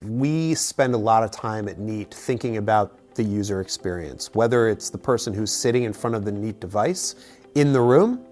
We spend a lot of time at Neat thinking about the user experience, whether it's the person who's sitting in front of the Neat device in the room,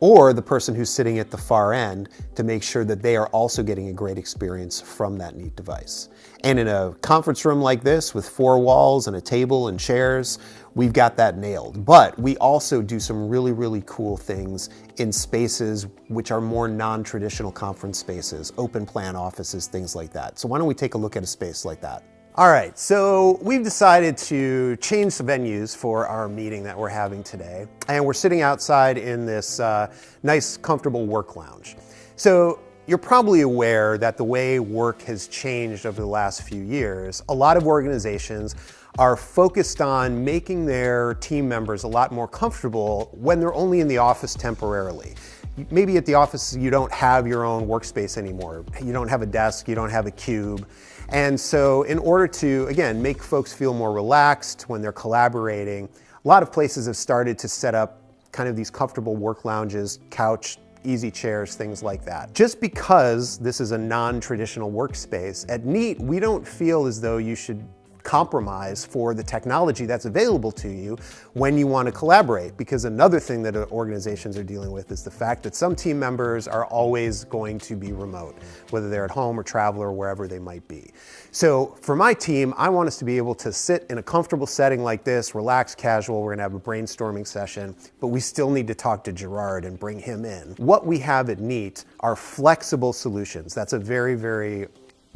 or the person who's sitting at the far end to make sure that they are also getting a great experience from that Neat device. And in a conference room like this with 4 walls and a table and chairs, we've got that nailed. But we also do some really, really cool things in spaces which are more non-traditional conference spaces, open plan offices, things like that. So why don't we take a look at a space like that? All right, so we've decided to change the venues for our meeting that we're having today. And we're sitting outside in this nice, comfortable work lounge. So you're probably aware that the way work has changed over the last few years. A lot of organizations are focused on making their team members a lot more comfortable when they're only in the office temporarily. Maybe at the office you don't have your own workspace anymore. You don't have a desk, you don't have a cube. And so in order to, again, make folks feel more relaxed when they're collaborating, a lot of places have started to set up kind of these comfortable work lounges, couch, easy chairs, things like that. Just because this is a non-traditional workspace, at Neat, we don't feel as though you should compromise for the technology that's available to you when you want to collaborate. Because another thing that organizations are dealing with is the fact that some team members are always going to be remote, whether they're at home or travel or wherever they might be. So for my team, I want us to be able to sit in a comfortable setting like this, relaxed, casual. We're going to have a brainstorming session, but we still need to talk to Gerard and bring him in. What we have at Neat are flexible solutions. That's a very, very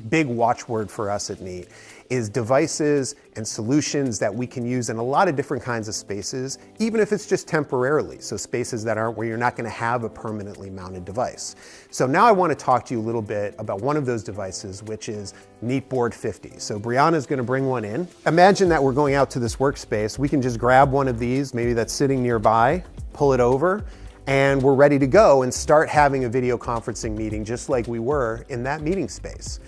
big watchword for us at Neat, is devices and solutions that we can use in a lot of different kinds of spaces, even if it's just temporarily. So spaces that aren't where you're not going to have a permanently mounted device. So now I want to talk to you a little bit about one of those devices, which is Neatboard 50. So Brianna's going to bring one in. Imagine that we're going out to this workspace. We can just grab one of these, maybe that's sitting nearby, pull it over, and we're ready to go and start having a video conferencing meeting just like we were in that meeting space.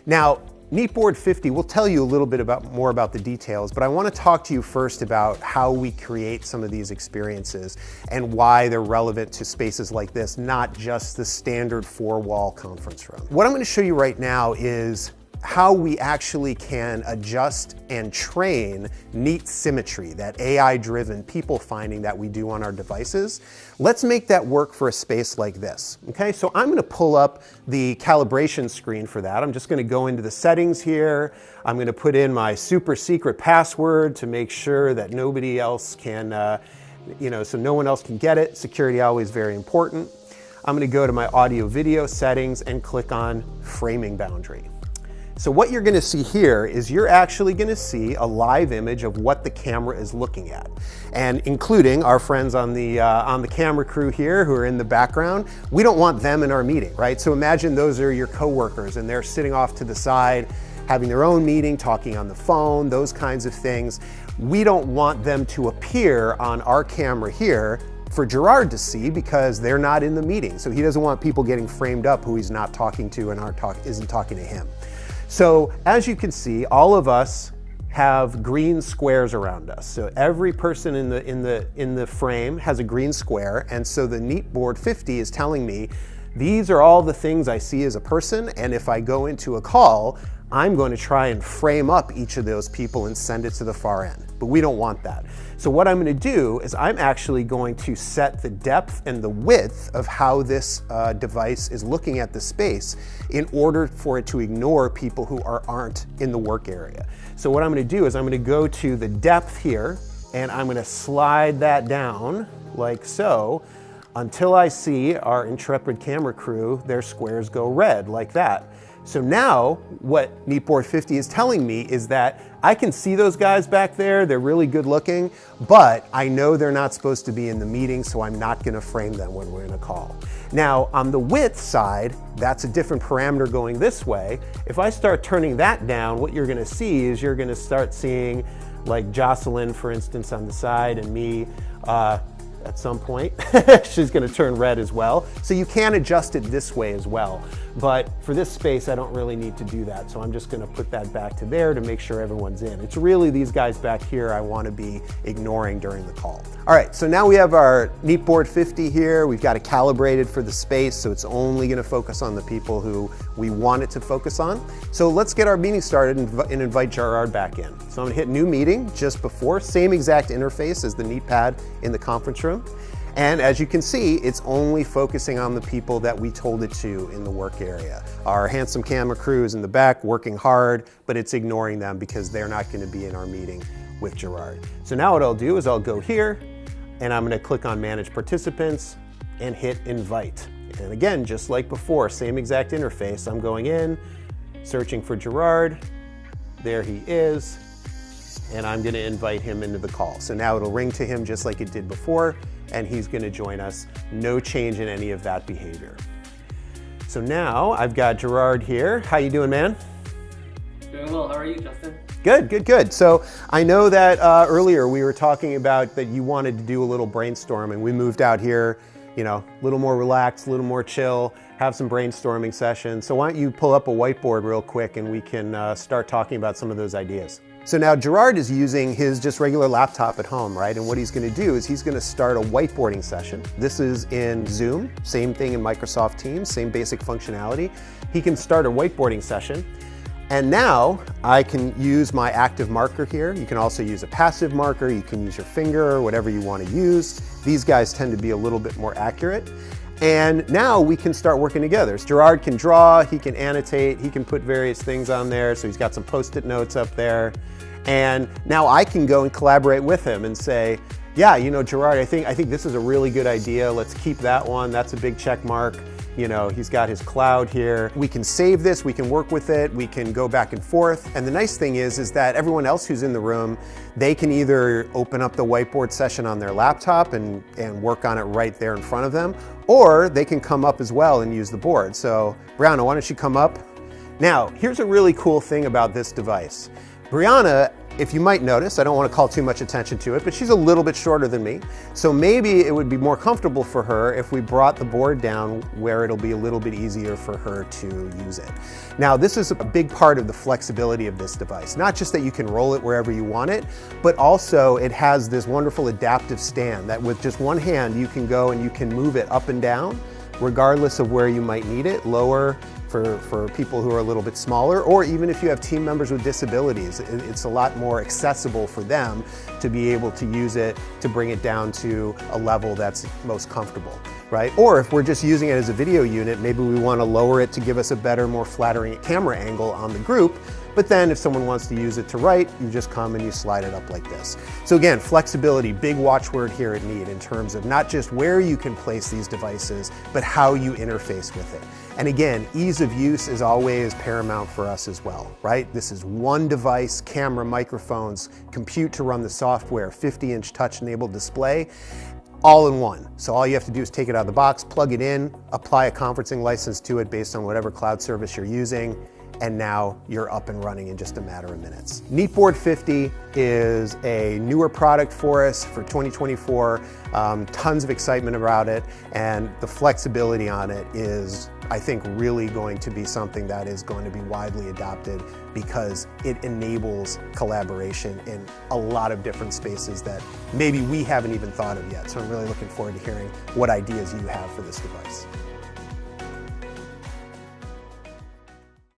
Now, Neatboard 50, we'll tell you a little bit more about the details, but I want to talk to you first about how we create some of these experiences and why they're relevant to spaces like this, not just the standard 4-wall conference room. What I'm going to show you right now is how we actually can adjust and train Neat symmetry, that AI-driven people finding that we do on our devices. Let's make that work for a space like this. Okay, so I'm going to pull up the calibration screen for that. I'm just going to go into the settings here. I'm going to put in my super secret password to make sure that nobody else can, so no one else can get it. Security always very important. I'm going to go to my audio video settings and click on framing boundary. So what you're going to see here is you're actually going to see a live image of what the camera is looking at, and including our friends on the camera crew here who are in the background. We don't want them in our meeting, right? So imagine those are your coworkers and they're sitting off to the side, having their own meeting, talking on the phone, those kinds of things. We don't want them to appear on our camera here for Gerard to see because they're not in the meeting. So he doesn't want people getting framed up who he's not talking to and isn't talking to him. So as you can see, all of us have green squares around us. So every person in the frame has a green square, and so the Neatboard 50 is telling me these are all the things I see as a person, and if I go into a call, I'm going to try and frame up each of those people and send it to the far end. But we don't want that. So what I'm going to do is I'm actually going to set the depth and the width of how this device is looking at the space in order for it to ignore people who aren't in the work area. So what I'm going to do is I'm going to go to the depth here and I'm going to slide that down like so until I see our intrepid camera crew, their squares go red like that. So now what Neatboard 50 is telling me is that I can see those guys back there, they're really good looking, but I know they're not supposed to be in the meeting, so I'm not going to frame them when we're in a call. Now on the width side, that's a different parameter going this way. If I start turning that down, what you're going to see is you're going to start seeing like Jocelyn, for instance, on the side and me at some point. She's going to turn red as well. So you can adjust it this way as well. But for this space, I don't really need to do that. So I'm just going to put that back to there to make sure everyone's in. It's really these guys back here I want to be ignoring during the call. All right, so now we have our Neat Board 50 here. We've got it calibrated for the space, so it's only going to focus on the people who we want it to focus on. So let's get our meeting started and invite Gerard back in. So I'm going to hit new meeting just before, same exact interface as the Neat Pad in the conference room. And as you can see, it's only focusing on the people that we told it to in the work area. Our handsome camera crew is in the back working hard, but it's ignoring them because they're not going to be in our meeting with Gerard. So now what I'll do is I'll go here and I'm going to click on Manage Participants and hit Invite. And again, just like before, same exact interface. I'm going in, searching for Gerard. There he is. And I'm going to invite him into the call. So now it'll ring to him just like it did before, and he's going to join us. No change in any of that behavior. So now I've got Gerard here. How you doing, man? Doing well. How are you, Justin? Good, good, good. So I know that earlier we were talking about that you wanted to do a little brainstorming. We moved out here, you know, a little more relaxed, a little more chill, have some brainstorming sessions. So why don't you pull up a whiteboard real quick and we can start talking about some of those ideas. So now Gerard is using his just regular laptop at home, right? And what he's going to do is he's going to start a whiteboarding session. This is in Zoom, same thing in Microsoft Teams, same basic functionality. He can start a whiteboarding session. And now I can use my active marker here. You can also use a passive marker. You can use your finger or whatever you want to use. These guys tend to be a little bit more accurate. And now we can start working together. So Gerard can draw, he can annotate, he can put various things on there. So he's got some Post-it notes up there. And now I can go and collaborate with him and say, yeah, you know, Gerard, I think this is a really good idea. Let's keep that one. That's a big check mark. You know, he's got his cloud here. We can save this, we can work with it, we can go back and forth. And the nice thing is that everyone else who's in the room, they can either open up the whiteboard session on their laptop and work on it right there in front of them, or they can come up as well and use the board. So Brianna, why don't you come up? Now, here's a really cool thing about this device. Brianna, if you might notice, I don't want to call too much attention to it, but she's a little bit shorter than me. So maybe it would be more comfortable for her if we brought the board down where it'll be a little bit easier for her to use it. Now, this is a big part of the flexibility of this device. Not just that you can roll it wherever you want it, but also it has this wonderful adaptive stand that with just one hand you can go and you can move it up and down regardless of where you might need it, lower, for people who are a little bit smaller, or even if you have team members with disabilities, it's a lot more accessible for them to be able to use it to bring it down to a level that's most comfortable, right? Or if we're just using it as a video unit, maybe we want to lower it to give us a better, more flattering camera angle on the group. But then if someone wants to use it to write, you just come and you slide it up like this. So again, flexibility, big watchword here at Neat in terms of not just where you can place these devices, but how you interface with it. And again, ease of use is always paramount for us as well, right? This is one device, camera, microphones, compute to run the software, 50-inch touch-enabled display, all in one. So all you have to do is take it out of the box, plug it in, apply a conferencing license to it based on whatever cloud service you're using, and now you're up and running in just a matter of minutes. Neat Board 50 is a newer product for us for 2024. Tons of excitement about it, and the flexibility on it is, I think, really going to be something that is going to be widely adopted because it enables collaboration in a lot of different spaces that maybe we haven't even thought of yet. So I'm really looking forward to hearing what ideas you have for this device.